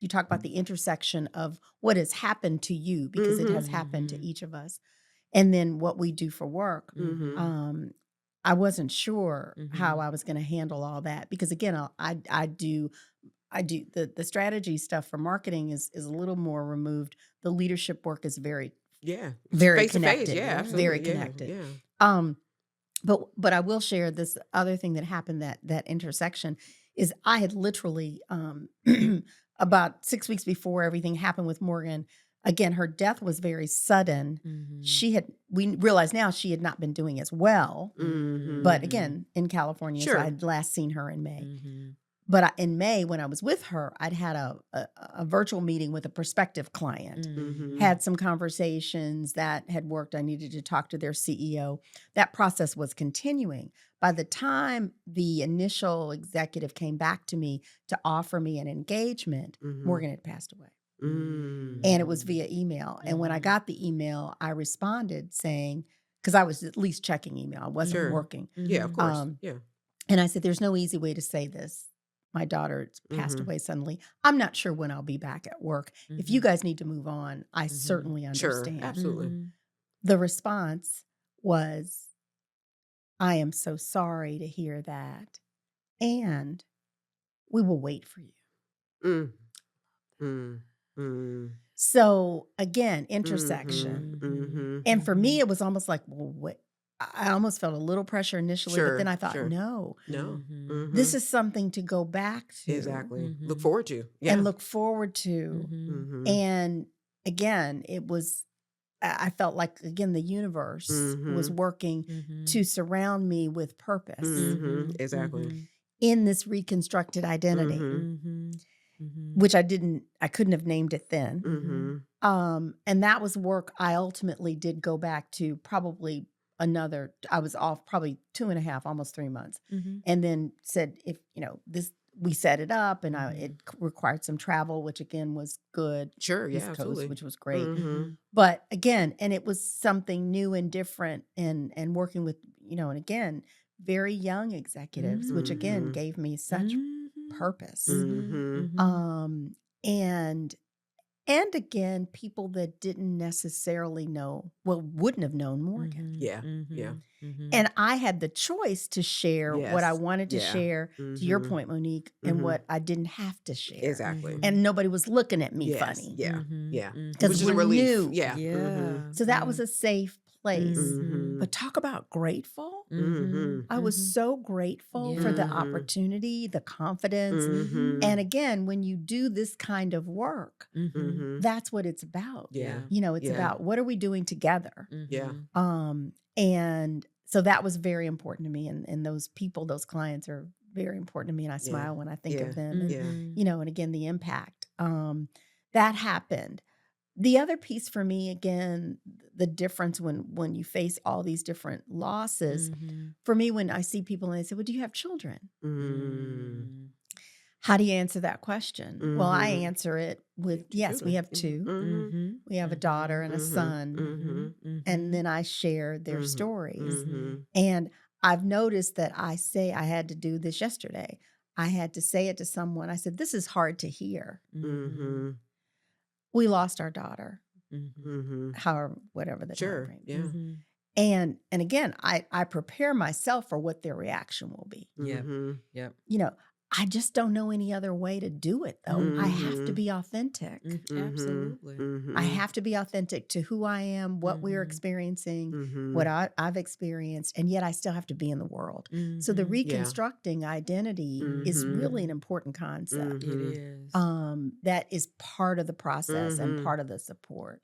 you talk about the intersection of what has happened to you, because it has happened to Mhm. each of us, and then what we do for work. Mhm. I wasn't sure how Mhm. I was going to handle all that, because again, I do the strategy stuff for marketing is a little more removed. The leadership work is very, Yeah. very Face to face. connected, Yeah, Yeah. very absolutely. Yeah. connected. Yeah. Um, but I will share this other thing that happened, that intersection is I had literally about 6 weeks before everything happened with Morgan. Again, her death was very sudden. Mhm. We realize now she had not been doing as well, but Mhm. again, in California, so Sure. I'd last seen her in May. Mhm. But in May, when I was with her, I'd had a virtual meeting with a prospective client, Mhm. had some conversations that had worked. I needed to talk to their CEO. That process was continuing. By the time the initial executive came back to me to offer me an engagement, Mhm. Morgan had passed away. Mm. And it was via email. And when I got the email, I responded saying, because I was at least checking email, I wasn't Sure. working. Yeah, of course. Um, Yeah. and I said, there's no easy way to say this. My daughter passed Mhm. away suddenly. I'm not sure when I'll be back at work. If you guys need to move on, I certainly Sure. understand. Absolutely. The response was, I am so sorry to hear that. And we will wait for you. Mm. Mm. Mm. So again, Mhm. intersection. Mhm. And for me, it was almost like, well, what? I almost felt a little pressure initially, but then Sure. I thought, Sure. no, No. this Mhm. is something to go back to Exactly. Look forward to. Yeah. and look forward to. Mhm. And again, I felt like, again, the universe was Mhm. working to surround me with purpose Mhm. Exactly. in this reconstructed identity, Mhm. which I couldn't have named it then. Mhm. And that was work I ultimately did go back to probably I was off probably 2.5, almost 3 months. And then said, if, we set it up and it required some travel, which again was good. Sure. Yeah. East Coast, Absolutely. which was great. Mhm. But again, and it was something new and different, and working with, and again, very young executives, which again Mhm. gave me such purpose. Mhm. And again, people that didn't necessarily know, well, wouldn't have known Morgan. Yeah. Yeah. And I had the choice to share what I Yes. wanted to Yeah. share, to your point, Monique, and what I didn't have to share. Exactly. And nobody was looking at me Yes. funny. Yeah. Yeah. Because Which is a we relief. knew. Yeah. Yeah. So that was a safe place. Mhm. But talk about grateful. Mhm. I was so grateful for the Yeah. opportunity, the confidence. Mhm. And again, when you do this kind of work, Mhm. that's what it's about. Yeah. It's Yeah. about, what are we doing together? Yeah. And so that was very important to me. And those people, those clients are very important to me. And I Yeah. smile when I think Yeah. of them. And, Yeah. and again, the impact that happened. The other piece for me, again, the difference when you face all these different losses, for me, when I see people and they say, well, do you have children? Mm. How do you answer that question? Well, I Mhm. answer it with, yes, we Children. have two. Mhm. We have a daughter and a son. And then I share their stories. And I've noticed that I had to do this yesterday. I had to say it to someone. I said, this is hard to hear. Mhm. We lost our daughter, Mhm. however, whatever the time Sure. frame. Yeah. And again, I prepare myself for what their reaction will be. Yep. Mhm. Yep. I just don't know any other way to do it, though. I have to be authentic. Absolutely. I have to be authentic to who I am, what we're experiencing, what I've experienced, and yet I still have to be in the world. So the reconstructing identity is really an important concept. It is. That is part of the process and part of the support.